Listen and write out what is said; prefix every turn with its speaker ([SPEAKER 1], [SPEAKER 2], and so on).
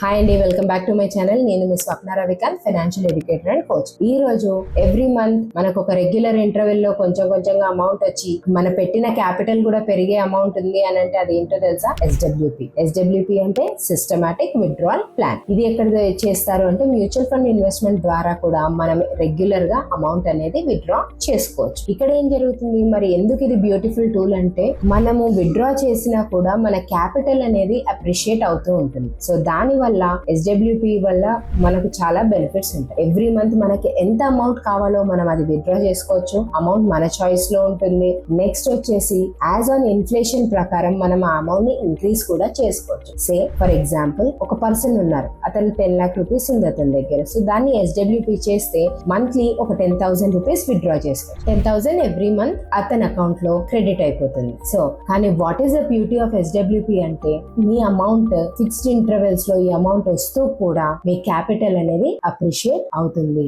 [SPEAKER 1] Hi అండి, welcome back to my channel. నేను మీ Swapna Ravikanth, financial educator and coach. ఈ రోజు ఎవ్రీ మంత్ మనకు ఒక రెగ్యులర్ ఇంటర్వెల్ లో కొంచెంగా అమౌంట్ వచ్చి మన పెట్టిన క్యాపిటల్ కూడా పెరిగే అమౌంట్ ఉంది అని అంటే అది ఏంటో తెలుసా? ఎస్డబ్ల్యూపి అంటే సిస్టమాటిక్ విత్డ్రావల్ ప్లాన్. ఇది ఎక్కడ చేస్తారు అంటే మ్యూచువల్ ఫండ్ ఇన్వెస్ట్మెంట్ ద్వారా కూడా మనం రెగ్యులర్ గా అమౌంట్ అనేది విత్డ్రా చేసుకోవచ్చు. ఇక్కడ ఏం జరుగుతుంది మరి, ఎందుకు ఇది బ్యూటిఫుల్ టూల్ అంటే మనము విత్డ్రా చేసినా కూడా మన క్యాపిటల్ అనేది అప్రిషియేట్ అవుతూ ఉంటుంది. సో దాని వల్ల ఎస్డబ్ల్యూపి వల్ల మనకు చాలా బెనిఫిట్స్ ఉంటాయి. ఎవ్రీ మంత్ మనకి ఎంత అమౌంట్ కావాలో మనం అది విత్డ్రా చేసుకోవచ్చు. అమౌంట్ మన చాయిస్ లో ఉంటుంది. నెక్స్ట్ వచ్చేసి యాజ్ ఆన్ ఇన్ఫ్లేషన్ ప్రకారం మనం ఆ అమౌంట్ ని ఇంక్రీజ్ కూడా చేసుకోవచ్చు. సే ఫర్ ఎగ్జాంపుల్ ఒక పర్సన్ ఉన్నారు, అతను 10 lakh రూపీస్ ఉంది అతని దగ్గర. సో దాన్ని ఎస్డబ్ల్యూపి చేస్తే మంత్లీ ఒక 10,000 రూపీస్ విత్డ్రా చేసుకోవచ్చు. 10,000 ఎవ్రీ మంత్ అతని అకౌంట్ లో క్రెడిట్ అయిపోతుంది. సో కానీ what is the beauty of SWP అంటే మీ అమౌంట్ ఫిక్స్డ్ ఇంటర్వెల్స్ లో ఈ అమౌంట్ వస్తూ కూడా మీ క్యాపిటల్ అనేది అప్రిషియేట్ అవుతుంది.